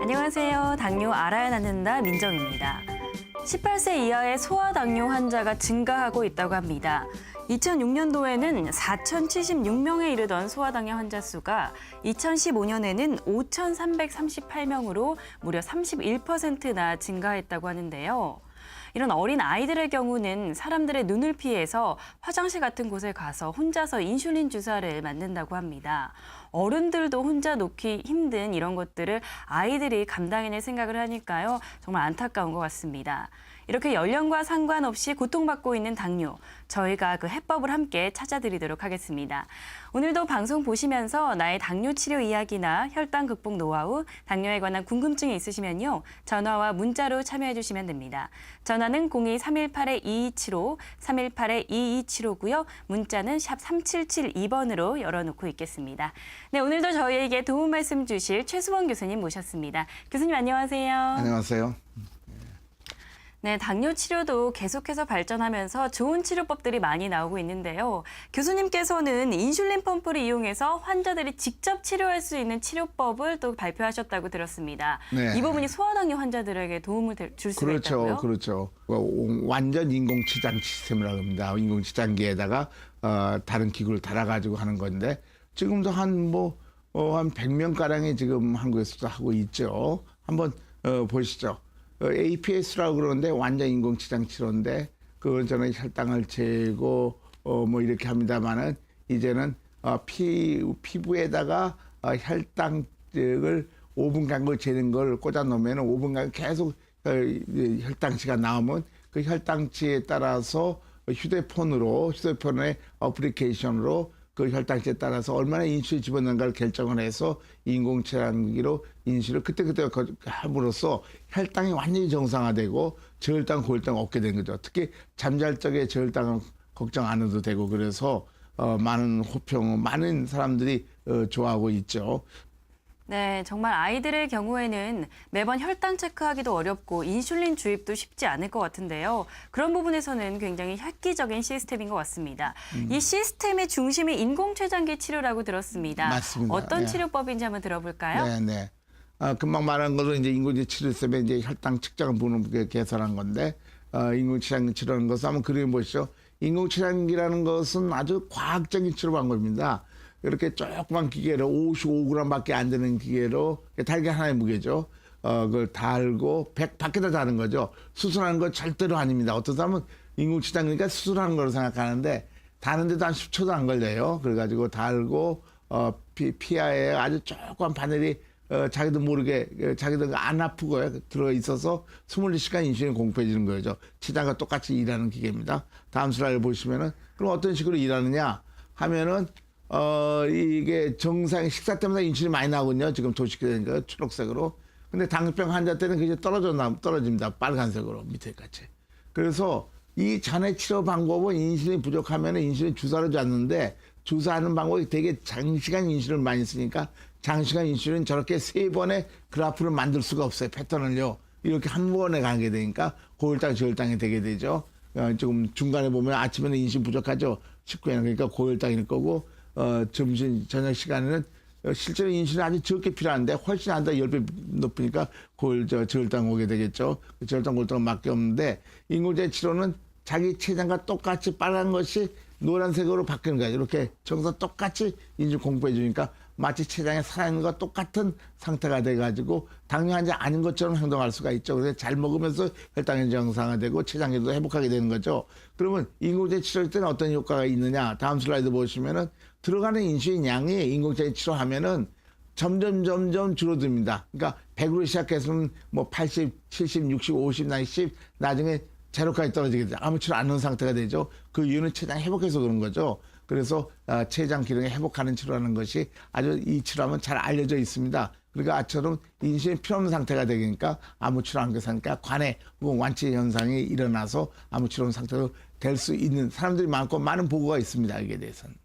안녕하세요. 당뇨 알아야 낫는다 민정입니다. 18세 이하의 소아당뇨 환자가 증가하고 있다고 합니다. 2006년도에는 4,076명에 이르던 소아당뇨 환자 수가 2015년에는 5,338명으로 무려 31%나 증가했다고 하는데요. 이런 어린 아이들의 경우는 사람들의 눈을 피해서 화장실 같은 곳에 가서 혼자서 인슐린 주사를 맞는다고 합니다. 어른들도 혼자 놓기 힘든 이런 것들을 아이들이 감당해낼 생각을 하니까요. 정말 안타까운 것 같습니다. 이렇게 연령과 상관없이 고통받고 있는 당뇨, 저희가 그 해법을 함께 찾아드리도록 하겠습니다. 오늘도 방송 보시면서 나의 당뇨 치료 이야기나 혈당 극복 노하우, 당뇨에 관한 궁금증이 있으시면요. 전화와 문자로 참여해 주시면 됩니다. 전화는 02-318-2275, 318-2275고요. 문자는 샵 3772번으로 열어놓고 있겠습니다. 네, 오늘도 저희에게 도움 말씀 주실 최수원 교수님 모셨습니다. 교수님 안녕하세요. 안녕하세요. 네, 당뇨 치료도 계속해서 발전하면서 좋은 치료법들이 많이 나오고 있는데요. 교수님께서는 인슐린 펌프를 이용해서 환자들이 직접 치료할 수 있는 치료법을 또 발표하셨다고 들었습니다. 네. 이 부분이 소아당뇨 환자들에게 도움을 줄 수가 있다고요? 그렇죠. 완전 인공치장 시스템이라고 합니다. 인공치장기에다가 다른 기구를 달아가지고 하는 건데 지금도 한 100명가량이 지금 한국에서도 하고 있죠. 한번 보시죠. APS라고 그러는데 완전 인공치장 치료인데 그건 저는 혈당을 재고 이렇게 합니다만은 이제는 피부에다가 혈당을 5분간 걸 재는 걸 꽂아 놓으면 5분간 계속 혈당치가 나오면 그 혈당치에 따라서 휴대폰의 어플리케이션으로 그 혈당치에 따라서 얼마나 인슐린 집어넣는가를 결정을 해서 인공치장기로 인슐린을 그때그때 함으로써 혈당이 완전히 정상화되고 저혈당, 고혈당 없게 된 거죠. 특히 잠잘 적에 저혈당은 걱정 안 해도 되고 그래서 많은 사람들이 좋아하고 있죠. 네, 정말 아이들의 경우에는 매번 혈당 체크하기도 어렵고 인슐린 주입도 쉽지 않을 것 같은데요. 그런 부분에서는 굉장히 획기적인 시스템인 것 같습니다. 이 시스템의 중심이 인공췌장기 치료라고 들었습니다. 맞습니다. 어떤 네. 치료법인지 한번 들어볼까요? 네. 금방 말한 것은 이제 인공지능 치료 시스템에 이제 혈당 측정을 보는 계산한 건데 인공치장기 치료라는 것은 한번 그림 보시죠. 인공치장기라는 것은 아주 과학적인 치료 방법입니다. 이렇게 조그만 기계로 55g밖에 안 되는 기계로 달걀 하나의 무게죠. 그걸 달고 밖에다 다는 거죠. 수술하는 거 절대로 아닙니다. 어떤 사람은 인공치장기니까 수술하는 거로 생각하는데 다는데도 한 10초도 안 걸려요. 그래가지고 달고 피하에 아주 조그만 바늘이 자기도 모르게 자기도 안 아프고요. 들어있어서 24시간 인슐린 공급해 주는 거죠. 치장과 똑같이 일하는 기계입니다. 다음 슬라이드 보시면은 그럼 어떤 식으로 일하느냐 하면은 이게 정상 식사 때마다 인슐린 많이 나오거든요. 지금 도식된 거 초록색으로. 근데 당뇨병 환자 때는 그게 떨어집니다. 빨간색으로 밑에 같이. 그래서 이 잔해 치료 방법은 인슐린 부족하면 인슐린 주사를 줬는데 주사하는 방법이 되게 장시간 인슐린을 많이 쓰니까 장시간 인슐린 저렇게 3번의 그래프를 만들 수가 없어요. 패턴을요. 이렇게 한 번에 가게 되니까 고혈당, 저혈당이 되게 되죠. 조금 중간에 보면 아침에는 인슐린 부족하죠. 19에는 그러니까 고혈당일 거고 점심 저녁 시간에는 실제로 인슐린 아주 적게 필요한데 훨씬 한다 10배 높으니까 저혈당 오게 되겠죠. 저혈당 고혈당은 밖에 없는데 인공지능 치료는 자기 체장과 똑같이 빨간 것이 노란색으로 바뀌는 거예요. 이렇게 정상 똑같이 인슐린 공급해 주니까 마치 체장에 살아있는 것과 똑같은 상태가 돼가지고 당뇨 환자 아닌 것처럼 행동할 수가 있죠. 그래서 잘 먹으면서 혈당이 정상화되고 체장기도 회복하게 되는 거죠. 그러면 인공지능 치료할 때는 어떤 효과가 있느냐? 다음 슬라이드 보시면은 들어가는 인슐린 양이 인공지능 치료하면은 점점 줄어듭니다. 그러니까 100으로 시작해서는 80, 70, 60, 50, 10 나중에 제로까지 떨어지게 되죠. 아무 치료 안 넣은 상태가 되죠. 그 이유는 체장 회복해서 그런 거죠. 그래서 췌장 기능을 회복하는 치료라는 것이 아주 이 치료하면 잘 알려져 있습니다. 그러니까 아처럼 인슐린 필요 없는 상태가 되니까 아무 치료 안 하니까 관해 혹은 완치 현상이 일어나서 아무 치료 없는 상태로 될 수 있는 사람들이 많고 많은 보고가 있습니다. 여기에 대해서는.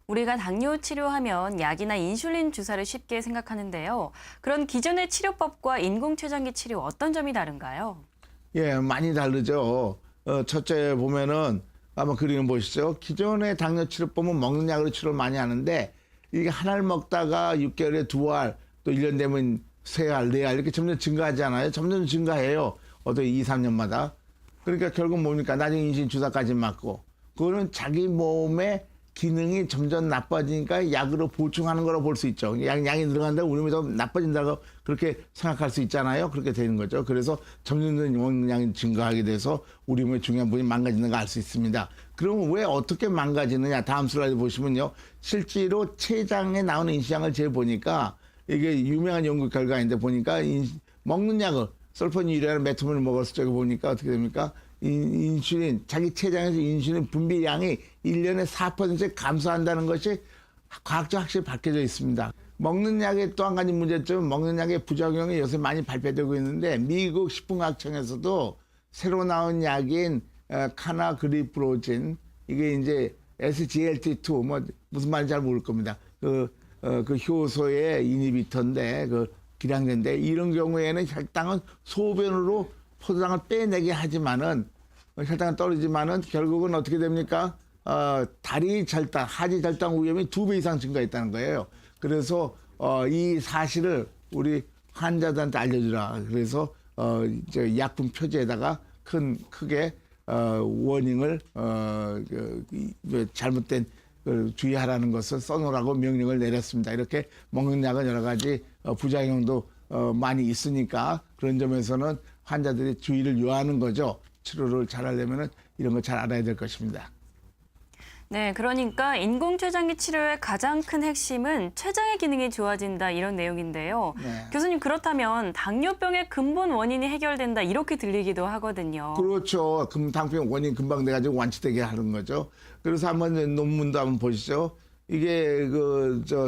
우리가 당뇨 치료하면 약이나 인슐린 주사를 쉽게 생각하는데요. 그런 기존의 치료법과 인공췌장기 치료 어떤 점이 다른가요? 예, 많이 다르죠. 첫째 보면은 한번 그림을 보시죠. 기존의 당뇨 치료법은 먹는 약으로 치료를 많이 하는데 이게 한 알 먹다가 6개월에 2알, 또 1년 되면 3알, 4알 이렇게 점점 증가하잖아요. 점점 증가해요. 어떻게 2, 3년마다. 그러니까 결국 뭡니까? 나중에 인슐린 주사까지 맞고. 그거는 자기 몸의 기능이 점점 나빠지니까 약으로 보충하는 거라고 볼 수 있죠. 양이 들어간다고 우리 몸이 더 나빠진다고 그렇게 생각할 수 있잖아요. 그렇게 되는 거죠. 그래서 점점 먹는 양이 증가하게 돼서 우리 몸의 중요한 부분이 망가지는 걸 알 수 있습니다. 그러면 왜 어떻게 망가지느냐? 다음 슬라이드 보시면요. 실제로 췌장에 나오는 인슐린을 재보니까 이게 유명한 연구 결과인데 보니까 먹는 약을 설포니유리아나 메토민을 먹었을 적에 보니까 어떻게 됩니까? 인슐린, 자기 췌장에서 인슐린 분비량이 1년에 4%씩 감소한다는 것이 과학적 확실히 밝혀져 있습니다. 먹는 약의 또 한 가지 문제점은 먹는 약의 부작용이 요새 많이 발표되고 있는데 미국 식품과학청에서도 새로 나온 약인 카나그리프로진, 이게 이제 SGLT2 뭐 무슨 말인지 잘 모를 겁니다. 그 효소의 이니비터인데 그 기량제인데 이런 경우에는 혈당은 소변으로 포도당을 빼내게 하지만은 혈당은 떨어지지만은 결국은 어떻게 됩니까? 다리 절단, 하지 절단 위험이 2배 이상 증가했다는 거예요. 그래서 이 사실을 우리 환자들한테 알려주라. 그래서 이제 약품 표지에다가 크게 워닝을 잘못된 주의하라는 것을 써놓으라고 명령을 내렸습니다. 이렇게 먹는 약은 여러 가지 부작용도 많이 있으니까 그런 점에서는 환자들이 주의를 요하는 거죠. 치료를 잘하려면 이런 거 잘 알아야 될 것입니다. 네, 그러니까 인공췌장기 치료의 가장 큰 핵심은 췌장의 기능이 좋아진다 이런 내용인데요. 네. 교수님, 그렇다면 당뇨병의 근본 원인이 해결된다 이렇게 들리기도 하거든요. 그렇죠. 당뇨 원인 금방 돼가지고 완치되게 하는 거죠. 그래서 한번 논문도 한번 보시죠. 이게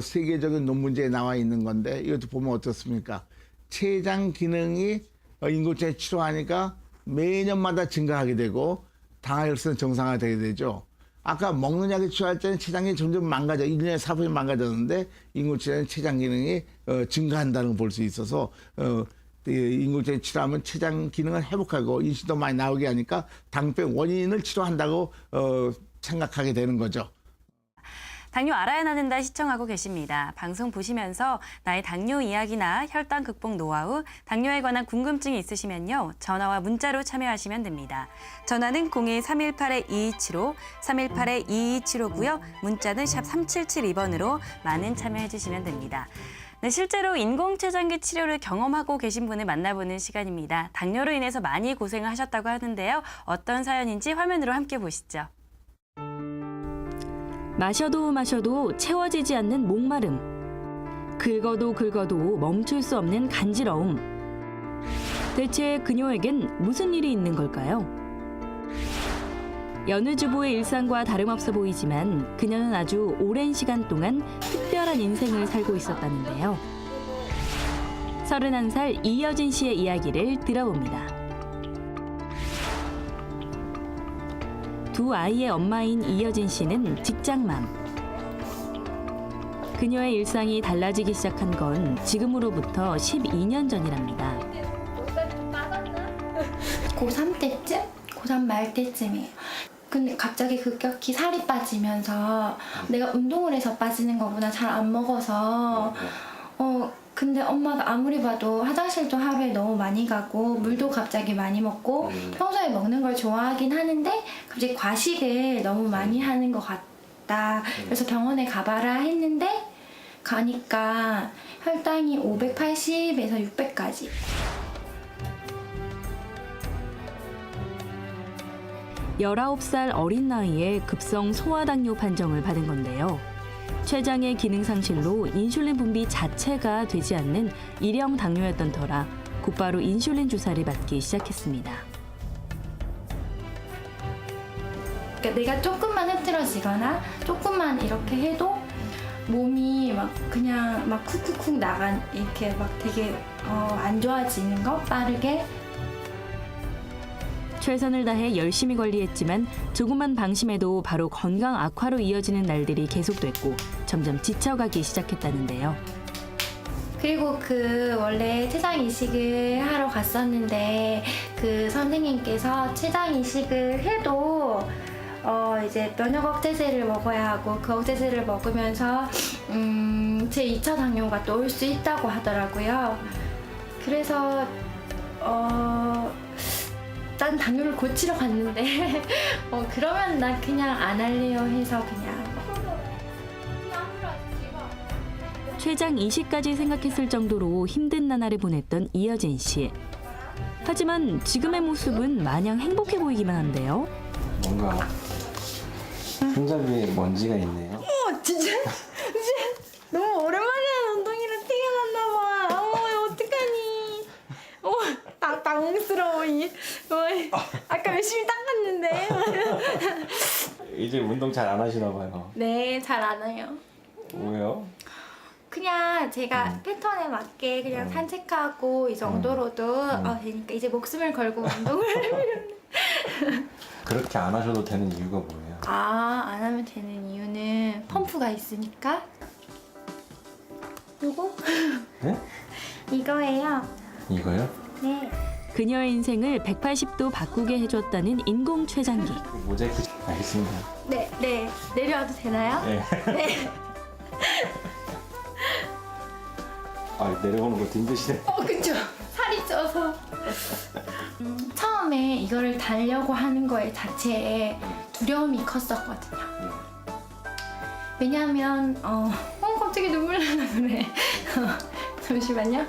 세계적인 논문지에 나와 있는 건데 이것도 보면 어떻습니까? 췌장 기능이 인공췌장 치료하니까 매년마다 증가하게 되고 당화혈색은 정상화되게 되죠. 아까 먹는 약을 치료할 때는 췌장이 점점 망가져. 1년에 4% 망가졌는데 인공췌장은 췌장 기능이 증가한다는 걸 볼 수 있어서 인공췌장 치료하면 췌장 기능을 회복하고 인슐린도 많이 나오게 하니까 당뇨병 원인을 치료한다고 생각하게 되는 거죠. 당뇨 알아야 나는다 시청하고 계십니다. 방송 보시면서 나의 당뇨 이야기나 혈당 극복 노하우, 당뇨에 관한 궁금증이 있으시면요. 전화와 문자로 참여하시면 됩니다. 전화는 02-318-2275, 318-2275고요. 문자는 샵 3772번으로 많은 참여해 주시면 됩니다. 네, 실제로 인공췌장기 치료를 경험하고 계신 분을 만나보는 시간입니다. 당뇨로 인해서 많이 고생을 하셨다고 하는데요. 어떤 사연인지 화면으로 함께 보시죠. 마셔도 마셔도 채워지지 않는 목마름. 긁어도 긁어도 멈출 수 없는 간지러움. 대체 그녀에겐 무슨 일이 있는 걸까요? 여느 주부의 일상과 다름없어 보이지만 그녀는 아주 오랜 시간 동안 특별한 인생을 살고 있었다는데요. 31살 이여진 씨의 이야기를 들어봅니다. 두 아이의 엄마인 이여진 씨는 직장맘. 그녀의 일상이 달라지기 시작한 건 지금으로부터 12년 전이랍니다. 고3 때쯤? 고3 말 때쯤이에요. 근데 갑자기 급격히 살이 빠지면서 내가 운동을 해서 빠지는 거구나, 잘 안 먹어서. 근데 엄마가 아무리 봐도 화장실도 하루에 너무 많이 가고 물도 갑자기 많이 먹고 평소에 먹는 걸 좋아하긴 하는데 갑자기 과식을 너무 많이 하는 것 같다. 그래서 병원에 가봐라 했는데 가니까 혈당이 580에서 600까지. 열아홉 살 어린 나이에 급성 소아당뇨 판정을 받은 건데요. 췌장의 기능 상실로 인슐린 분비 자체가 되지 않는 일형 당뇨였던 터라 곧바로 인슐린 주사를 맞기 시작했습니다. 그러니까 내가 조금만 흐트러지거나 조금만 이렇게 해도 몸이 막 그냥 막 쿡쿡쿡 이렇게 막 되게 안 좋아지는 거, 빠르게. 최선을 다해 열심히 관리했지만 조금만 방심해도 바로 건강 악화로 이어지는 날들이 계속됐고 점점 지쳐가기 시작했다는데요. 그리고 원래 췌장 이식을 하러 갔었는데 그 선생님께서 췌장 이식을 해도 이제 면역 억제제를 먹어야 하고 그 억제제를 먹으면서 제 2차 당뇨가 또 올 수 있다고 하더라고요. 그래서 난 당뇨를 고치러 갔는데 그러면 나 그냥 안 할래요 해서 그냥 췌장 이식까지 생각했을 정도로 힘든 나날을 보냈던 이여진 씨. 하지만 지금의 모습은 마냥 행복해 보이기만 한데요. 뭔가 손잡이에 먼지가 있네요. 진짜 너무 오랜만에 엉덩이를 튀겨놨나 봐. 어떡하니. 당황스러워. 아까 열심히 닦았는데. 이제 운동 잘 안 하시나 봐요. 네, 잘 안 해요. 왜요? 그냥 제가 패턴에 맞게 그냥 산책하고 이 정도로도 되니까 이제 목숨을 걸고 운동을 그렇게 안 하셔도 되는 이유가 뭐예요? 안 하면 되는 이유는 펌프가 있으니까. 요거? 네? 이거예요. 이거요? 네. 그녀의 인생을 180도 바꾸게 해줬다는 인공 췌장기. 모자이크 알겠습니다. 네. 내려와도 되나요? 네. 네. 내려오는 것도 힘드시네. 그쵸. 살이 쪄서. 처음에 이거를 달려고 하는 거에 자체에 두려움이 컸었거든요. 왜냐하면 갑자기 눈물 나서 그래. 잠시만요.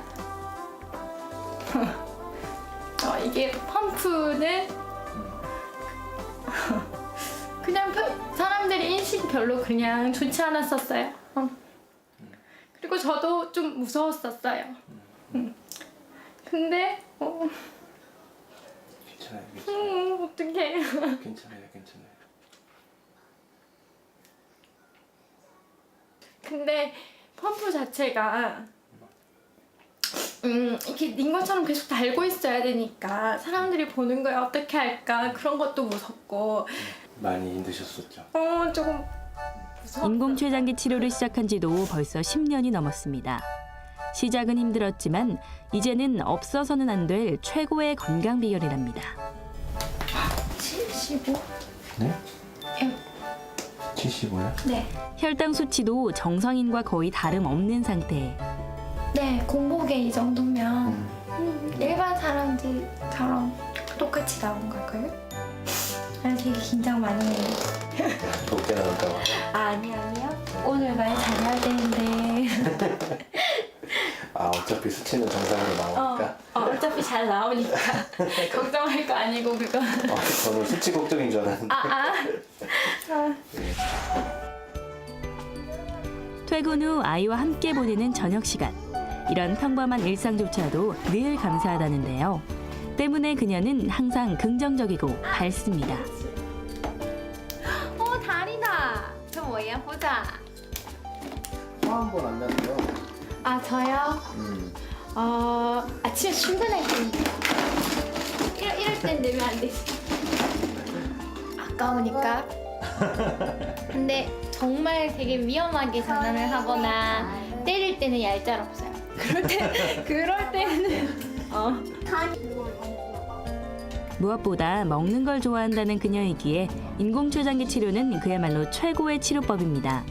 이게 펌프는 그냥 사람들이 인식이 별로 그냥 좋지 않았었어요. 그리고 저도 좀 무서웠었어요. 근데 괜찮아요. 어떡해. 괜찮아요. 근데 펌프 자체가 이렇게 닌 것처럼 계속 달고 있어야 되니까 사람들이 보는 거에 어떻게 할까 그런 것도 무섭고 많이 힘드셨었죠? 조금 무서웠어요. 인공 췌장기 치료를 시작한 지도 벌써 10년이 넘었습니다. 시작은 힘들었지만 이제는 없어서는 안 될 최고의 건강 비결이랍니다. 75? 네? 예. 75요? 네. 혈당 수치도 정상인과 거의 다름없는 상태. 네, 공복에 이 정도면 일반 사람들처럼 똑같이 나온 걸걸요? 되게 긴장 많이 해요. 높게 나올까 봐. 아니요. 오늘 말 잘해야 되는데. 어차피 수치는 정상으로 나오니까. 어차피 잘 나오니까 걱정할 거 아니고 그거. 저는 수치 걱정인 줄 알았는데. 퇴근 후 아이와 함께 보내는 저녁 시간. 이런 평범한 일상조차도 늘 감사하다는데요. 때문에 그녀는 항상 긍정적이고 밝습니다. 다리다. 저 뭐예요? 보자. 화 한 번 안 나세요? 저요? 아침에 출근할 때 이럴 땐 내면 안 되지. 아까우니까. 근데 정말 되게 위험하게 장난을 하거나 때릴 때는 얄짤없어요. 그럴 때는 무엇보다 먹는 걸 좋아한다는 그녀이기에 인공 췌장기 치료는 그야말로 최고의 치료법입니다.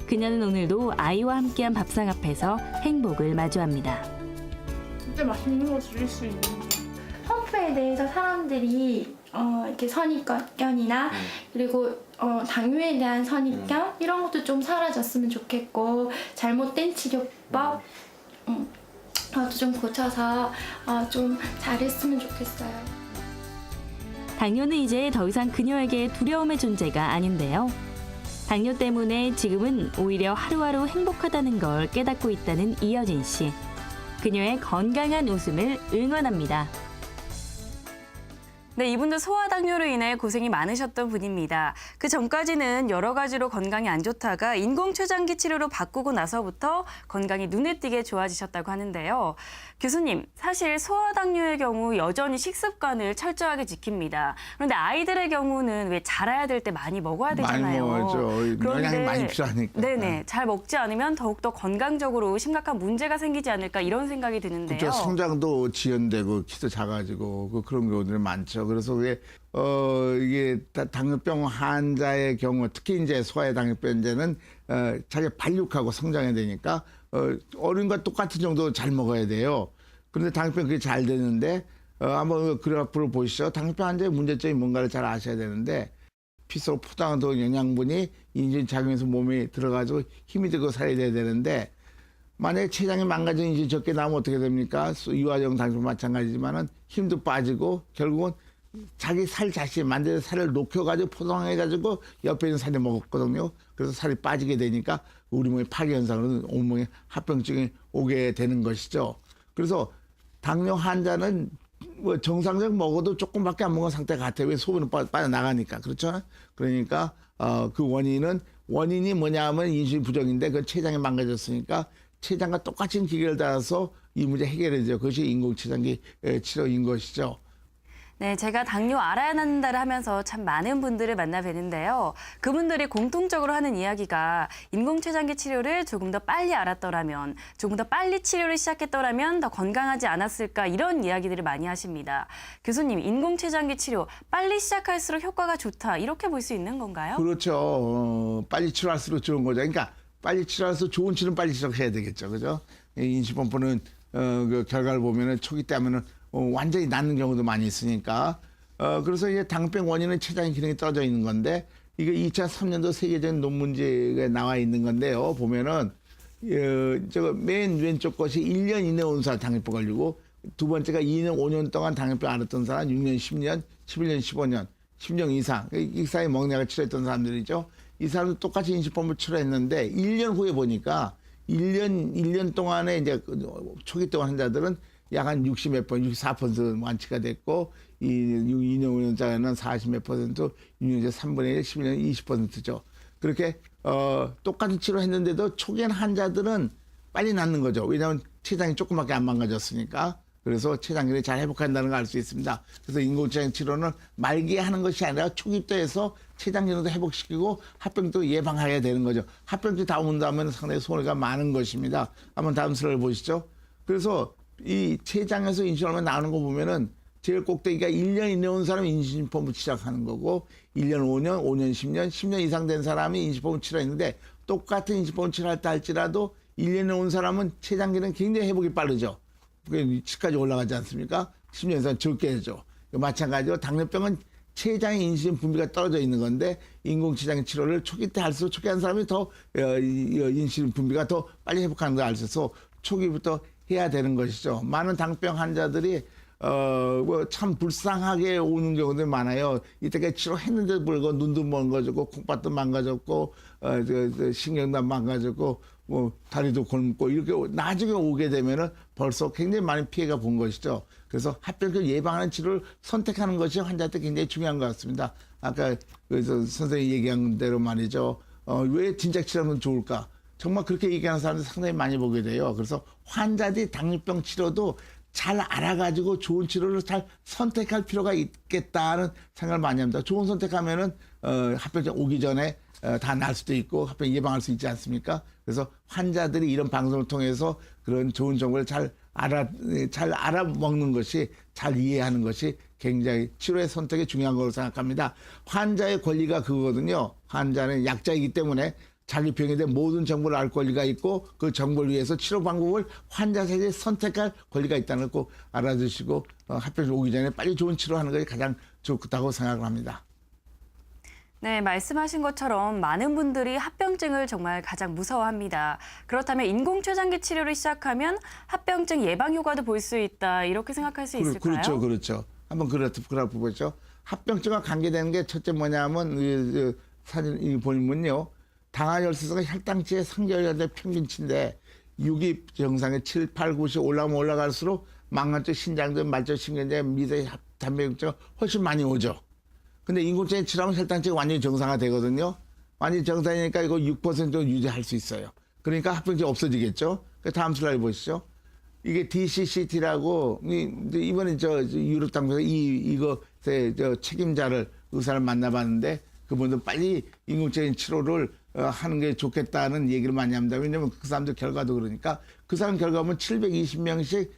그녀는 오늘도 아이와 함께한 밥상 앞에서 행복을 마주합니다. 진짜 맛있는 거 드릴 수 있는 펌프에 대해서 사람들이 이렇게 선입견이나 그리고 당뇨에 대한 선입견 이런 것도 좀 사라졌으면 좋겠고 잘못된 치료법 좀 고쳐서 좀 잘했으면 좋겠어요. 당뇨는 이제 더 이상 그녀에게 두려움의 존재가 아닌데요. 당뇨 때문에 지금은 오히려 하루하루 행복하다는 걸 깨닫고 있다는 이여진 씨. 그녀의 건강한 웃음을 응원합니다. 네, 이분도 소아당뇨로 인해 고생이 많으셨던 분입니다. 그 전까지는 여러 가지로 건강이 안 좋다가 인공췌장기 치료로 바꾸고 나서부터 건강이 눈에 띄게 좋아지셨다고 하는데요. 교수님, 사실 소아당뇨의 경우 여전히 식습관을 철저하게 지킵니다. 그런데 아이들의 경우는 왜 자라야 될 때 많이 먹어야 되잖아요. 많이 먹어야죠. 영양이 많이 필요하니까. 네네, 잘 먹지 않으면 더욱더 건강적으로 심각한 문제가 생기지 않을까 이런 생각이 드는데요. 그렇죠. 성장도 지연되고 키도 작아지고 그런 경우들이 많죠. 거죠. 그래서 이게 당뇨병 환자의 경우, 특히 이제 소아의 당뇨병자는 자기 발육하고 성장해야 되니까 어른과 똑같은 정도 잘 먹어야 돼요. 그런데 당뇨병 그게 잘 되는데 한번 그래프를 보시죠. 당뇨병 환자의 문제점이 뭔가를 잘 아셔야 되는데 피 속 포당한 영양분이 인슐린 작용해서 몸에 들어가지고 힘이 되고 살이 돼야 되는데 만약에 췌장이 망가진 인슐린 적게 나오면 어떻게 됩니까? 유아용 당뇨 마찬가지지만은 힘도 빠지고 결국은 자기 살 자신 만든 살을 녹여가지고 포장해가지고 옆에 있는 살이 먹었거든요. 그래서 살이 빠지게 되니까 우리 몸의 파괴 현상으로 온몸에 합병증이 오게 되는 것이죠. 그래서 당뇨 환자는 뭐 정상적 먹어도 조금밖에 안 먹은 상태 같아요. 왜 소변은 빠져나가니까. 그렇죠? 그러니까 그 원인이 뭐냐면 인슐린 부족인데 그 췌장이 망가졌으니까 췌장과 똑같은 기계를 달아서 이 문제 해결해야죠. 그것이 인공췌장기 치료인 것이죠. 네, 제가 당뇨 알아야 한다를 하면서 참 많은 분들을 만나 뵈는데요. 그분들이 공통적으로 하는 이야기가 인공췌장기 치료를 조금 더 빨리 알았더라면, 조금 더 빨리 치료를 시작했더라면 더 건강하지 않았을까 이런 이야기들을 많이 하십니다. 교수님, 인공췌장기 치료 빨리 시작할수록 효과가 좋다 이렇게 볼 수 있는 건가요? 그렇죠. 빨리 치료할수록 좋은 거죠. 그러니까 빨리 치료할수록 좋은 치료는 빨리 시작해야 되겠죠. 그죠? 인슐린펌프는 그 결과를 보면은 초기 때 하면은 완전히 낫는 경우도 많이 있으니까. 그래서 이제 당뇨병 원인은 췌장 기능이 떨어져 있는 건데, 이게 2003년도 세계적인 논문지가 나와 있는 건데요. 보면은, 저거 맨 왼쪽 것이 1년 이내 온 사람 당뇨병 걸리고, 두 번째가 2년, 5년 동안 당뇨병 앓았던 사람, 6년, 10년, 11년, 15년, 10년 이상, 이 사이에 먹냐가 치료했던 사람들이죠. 이 사람도 똑같이 인슐린펌프 치료했는데, 1년 후에 보니까, 1년 동안에 이제 초기 동안 환자들은 약 한 60몇 번, 64% 완치가 됐고, 2년, 5년짜리는 40몇 %, 6년째 3분의 1, 11년 20%죠. 그렇게, 똑같은 치료 했는데도 초기엔 환자들은 빨리 낫는 거죠. 왜냐하면 췌장이 조금밖에 안 망가졌으니까. 그래서 췌장기를 잘 회복한다는 걸 알 수 있습니다. 그래서 인공췌장 치료는 말기에 하는 것이 아니라 초기 때에서 췌장 기능도 회복시키고 합병도 예방해야 되는 거죠. 합병증 다 온다면 상당히 손해가 많은 것입니다. 한번 다음 슬라이드 보시죠. 그래서 이 췌장에서 인슐린 나오는 거 보면은 제일 꼭대기가 1년 이내 온 사람이 인슐린펌프 시작하는 거고 1년, 5년, 5년, 10년, 10년 이상 된 사람이 인슐린펌프 치료했는데 똑같은 인슐린펌프 치료할 할지라도 1년에 온 사람은 췌장 기능 굉장히 회복이 빠르죠. 그게 7까지 올라가지 않습니까? 10년 이상 적게 해줘. 마찬가지로 당뇨병은 췌장의 인슐린 분비가 떨어져 있는 건데 인공췌장 치료를 초기 때 할수록 초기 한 사람이 더 인슐린 분비가 더 빨리 회복하는 걸 알 수 있어서 초기부터 해야 되는 것이죠. 많은 당뇨병 환자들이 참 불쌍하게 오는 경우도 많아요. 이때까지 치료했는데도 불구하고 눈도 망가졌고 콩팥도 망가졌고 신경도 망가졌고 다리도 곪고 이렇게 나중에 오게 되면은 벌써 굉장히 많은 피해가 본 것이죠. 그래서 합병증 예방하는 치료를 선택하는 것이 환자한테 굉장히 중요한 것 같습니다. 아까 선생님이 얘기한 대로 말이죠. 왜 진작 치료하면 좋을까? 정말 그렇게 얘기하는 사람들 상당히 많이 보게 돼요. 그래서 환자들이 당뇨병 치료도 잘 알아가지고 좋은 치료를 잘 선택할 필요가 있겠다는 생각을 많이 합니다. 좋은 선택하면은 합병증 오기 전에 다 날 수도 있고 합병 예방할 수 있지 않습니까? 그래서 환자들이 이런 방송을 통해서 그런 좋은 정보를 잘 알아먹는 것이 잘 이해하는 것이 굉장히 치료의 선택이 중요한 거로 생각합니다. 환자의 권리가 그거거든요. 환자는 약자이기 때문에 자기 병에 대한 모든 정보를 알 권리가 있고 그 정보를 위해서 치료 방법을 환자에게 선택할 권리가 있다는 걸 꼭 알아주시고 합병증 오기 전에 빨리 좋은 치료하는 것이 가장 좋다고 생각을 합니다. 네, 말씀하신 것처럼 많은 분들이 합병증을 정말 가장 무서워합니다. 그렇다면 인공췌장기 치료를 시작하면 합병증 예방 효과도 볼 수 있다 이렇게 생각할 수 있을까요? 그렇죠. 한번 그래프 보죠. 합병증과 관계되는 게 첫째 뭐냐면 사진 보면요. 당화혈색소가 혈당치의 3개월간의 평균치인데 6이 정상에 7, 8, 9씩 올라가면 올라갈수록 망막증, 신장증, 말초, 신경제, 미세 단백질가 훨씬 많이 오죠. 근데 인공체장 치료하면 혈당치가 완전히 정상화 되거든요. 완전히 정상이니까 이거 6% 유지할 수 있어요. 그러니까 합병증이 없어지겠죠. 다음 슬라이드 보시죠. 이게 DCCT라고 이번에 유럽 당국에서 이것의 책임자를 의사를 만나봤는데 그분도 빨리 인공체장 치료를 하는 게 좋겠다는 얘기를 많이 합니다. 왜냐하면 그 사람들 결과도 그러니까 그 사람 결과 보면 720명씩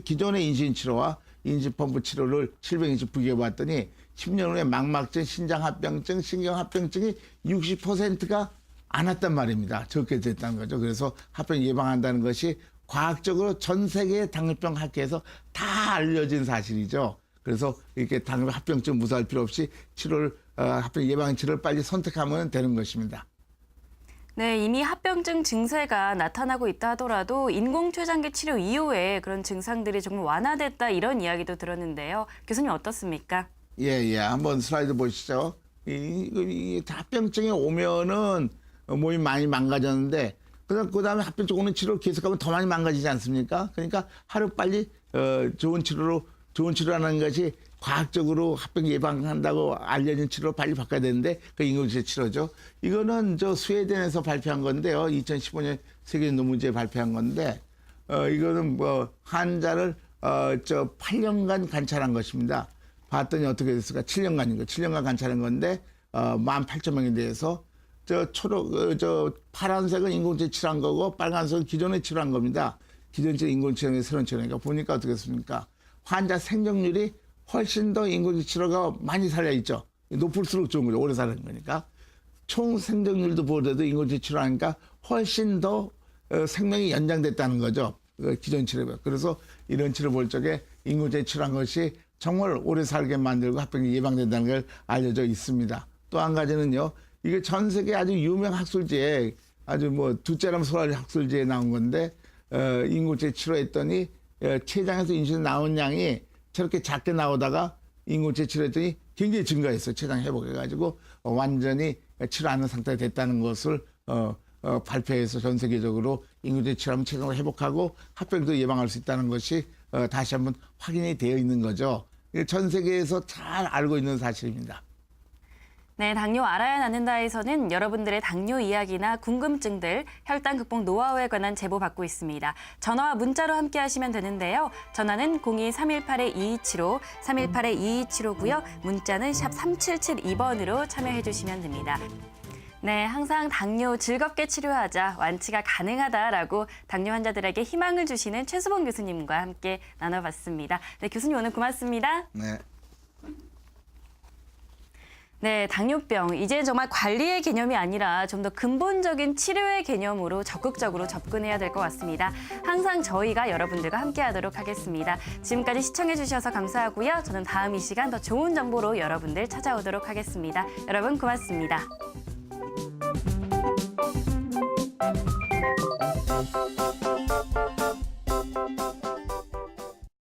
기존의 인슐린 치료와 인지펌프 치료를 729개 봤더니 10년 후에 망막증, 신장합병증, 신경합병증이 60%가 안 왔단 말입니다. 적게 됐다는 거죠. 그래서 합병 예방한다는 것이 과학적으로 전 세계 당뇨병 학회에서 다 알려진 사실이죠. 그래서 이렇게 합병증 무서워할 필요 없이 치료를 합병 예방 치료를 빨리 선택하면 되는 것입니다. 네, 이미 합병증 증세가 나타나고 있다 하더라도 인공췌장기 치료 이후에 그런 증상들이 조금 완화됐다 이런 이야기도 들었는데요. 교수님 어떻습니까? 예. 한번 슬라이드 보시죠. 이 합병증이 오면은 몸이 많이 망가졌는데 그다음에 합병증 오는 치료를 계속하면 더 많이 망가지지 않습니까? 그러니까 하루 빨리 좋은 치료라는 것이 과학적으로 합병 예방한다고 알려진 치료로 빨리 바꿔야 되는데 그 인공지능 치료죠. 이거는 스웨덴에서 발표한 건데요. 2015년 세계 논문지에 발표한 건데 이거는 환자를 8년간 관찰한 것입니다. 봤더니 어떻게 됐을까? 7년간 관찰한 건데 18,000명에 대해서 파란색은 인공지능 치료한 거고 빨간색은 기존에 치료한 겁니다. 기존 인공지능의 새로운 치료니까 보니까 어떻게 됐습니까? 환자 생존율이 훨씬 더 인공지능 치료가 많이 살려있죠. 높을수록 좋은 거죠. 오래 사는 거니까. 총 생존율도 보더라도 인공지능 치료하니까 훨씬 더 생명이 연장됐다는 거죠. 기존 치료가. 그래서 이런 치료 볼 적에 인공지능 치료한 것이 정말 오래 살게 만들고 합병이 예방된다는 걸 알려져 있습니다. 또 한 가지는요. 이게 전 세계 아주 유명 학술지에 아주 두째람 소라리 학술지에 나온 건데 인공지능 치료했더니 췌장에서 인슐린 나온 양이 저렇게 작게 나오다가 인공지능 치료했더니 굉장히 증가했어요. 췌장 회복해가지고 완전히 치료하는 상태가 됐다는 것을 발표해서 전 세계적으로 인공지능 치료하면 췌장을 회복하고 합병도 예방할 수 있다는 것이 다시 한번 확인이 되어 있는 거죠. 전 세계에서 잘 알고 있는 사실입니다. 네, 당뇨 알아야 낳는다에서는 여러분들의 당뇨 이야기나 궁금증들, 혈당 극복 노하우에 관한 제보 받고 있습니다. 전화와 문자로 함께 하시면 되는데요. 전화는 02-318-2275, 318-2275고요. 문자는 샵 3772번으로 참여해 주시면 됩니다. 네, 항상 당뇨 즐겁게 치료하자, 완치가 가능하다라고 당뇨 환자들에게 희망을 주시는 최수봉 교수님과 함께 나눠봤습니다. 네, 교수님 오늘 고맙습니다. 네. 네, 당뇨병. 이제 정말 관리의 개념이 아니라 좀 더 근본적인 치료의 개념으로 적극적으로 접근해야 될 것 같습니다. 항상 저희가 여러분들과 함께하도록 하겠습니다. 지금까지 시청해주셔서 감사하고요. 저는 다음 이 시간 더 좋은 정보로 여러분들 찾아오도록 하겠습니다. 여러분 고맙습니다.